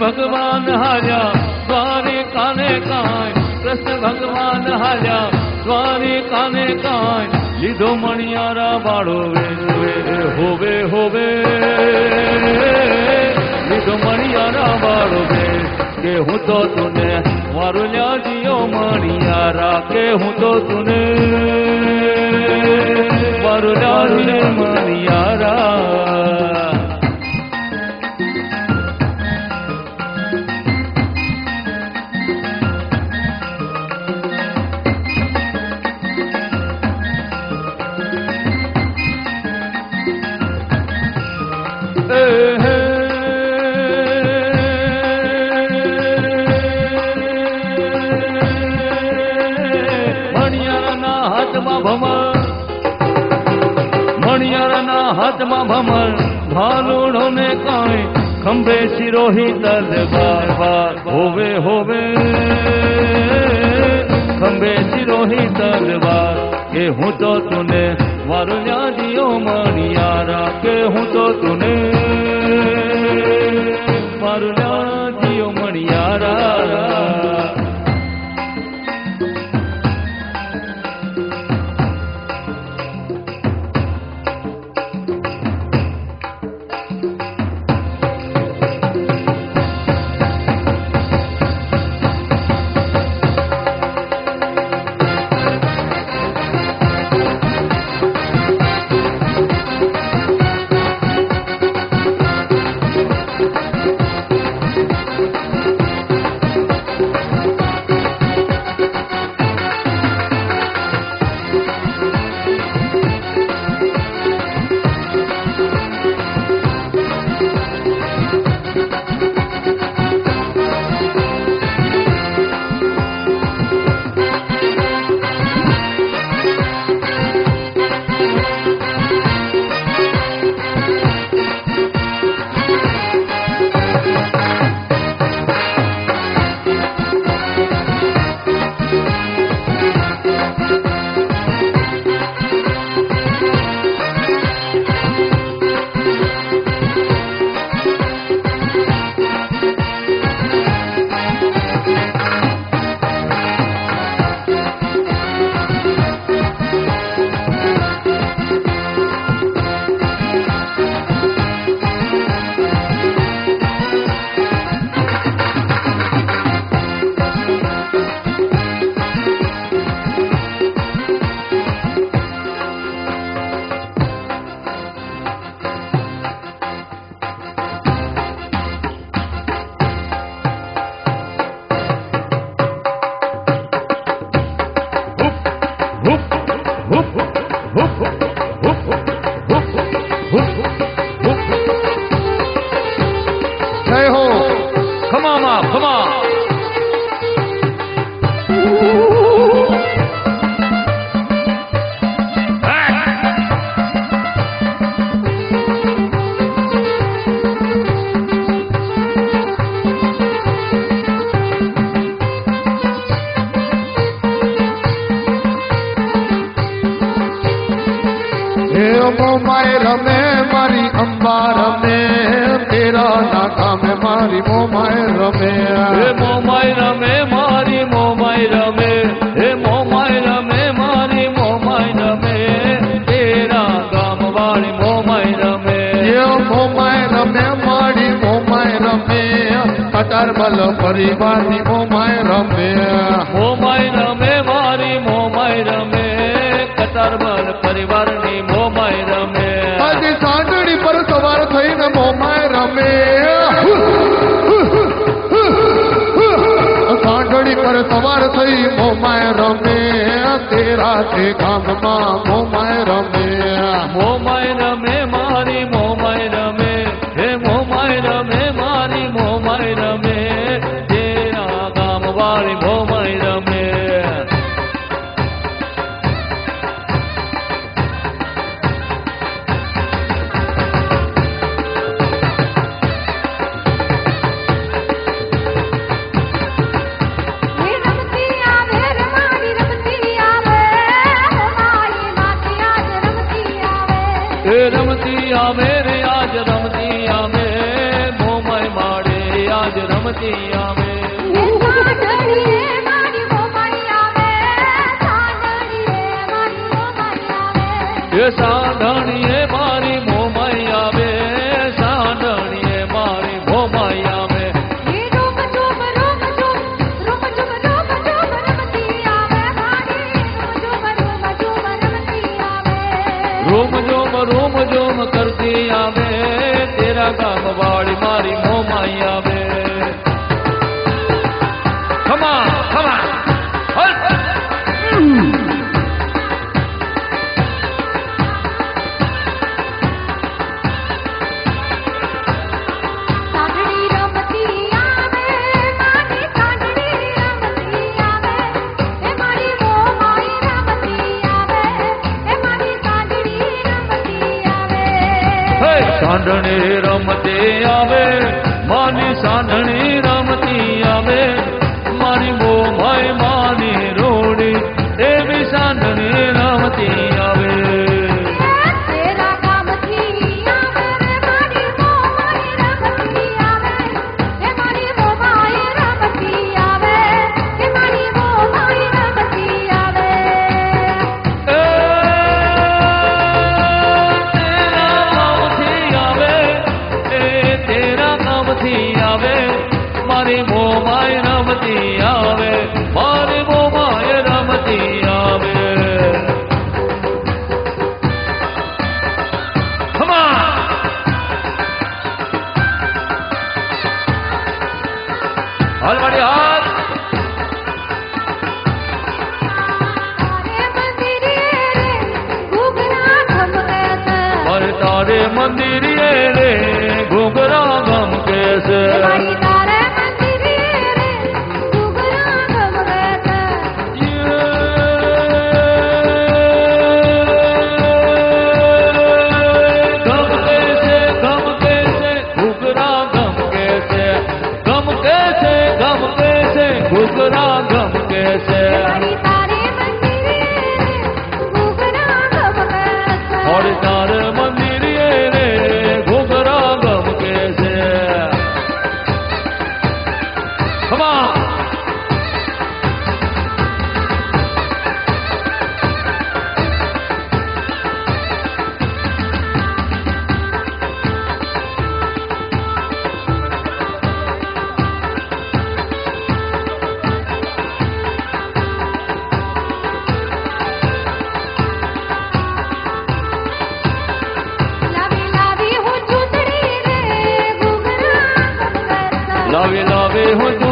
भगवान हार्या द्वारिका ने कांई, कृष्ण भगवान हार्या द्वारिका ने कांई, लीधो मणियारा बाळो वे होवे होवे, लीधो मणियारा बाळो वे के हूँ तो तूने वारुल्या जियो मणियारा, के हूँ तो तूने वारुल्या जियो मणियारा। मणियारा हाथ में भमर भालूड़ो ने कांई, खंबे सिरोही तलवार बार होवे होवे, खंबे सिरोही तलवार, के हूँ तो तूने वारुल्या जियो मणियारा, के हूँ तो तूने वारुल्या जियो मणियारा। जय हो, खमा माँ खमा। मोमाए रमे मारी अंबा रमे, तेरा नाका में मारी मोमाए रमे, मोमाए रमे मारी मोमाए रमे, मोमाए रमे मारी मोमाए रमे, तेरा गाम वाली मोमाए रमे, ये मोमाए रमे मारी मोमाए रमे, कतर बल परिवार नी मोमाए रमे, मोमाए रमे मारी मोमाए रमे, कतर बल परिवार नी मोमाए रमे, आज सांडड़ी पर सवार थई न मोमाए रमे, सांडड़ी पर सवार थई मोमाए रमे, तेरा के गाम मां मोमाए रमे, मोमाए रमे मारी मोमाए रमे, हे मोमाए रमे मारी मोमाए रमे, तेरा गाम वाली मोमाए रमे। रमती आवे रे आज रमती आवे, मोमाए माड़े आज રમતી આવે. એ સાંઢણીએ મારી મોમાઈ આવે, સાંઢણીએ મારી મોમાઈ આવે. રોમ જોમ કરતી આવે, તેરા ગામ વાળી મારી મોમાઈ આવે. ખમા ખમા સાંઢણી રમતી આવે, માની સાંઢણી રમતી આવે, મારી મોમાઈ માની રોડી એવી સાંઢણી રમતી આવે. મારી મોમાઈ રમતી આવે, મારી મોમાઈ રમતી આવે. હાલ મારી હાલ. તારે મંદિરે રે ઘૂઘરા ગમકે છે. ઘૂઘરા ગમકે છે. ઓર તારે મંદિરે રે ઘૂઘરા ગમકે છે. ખમા લાવે લાવે હું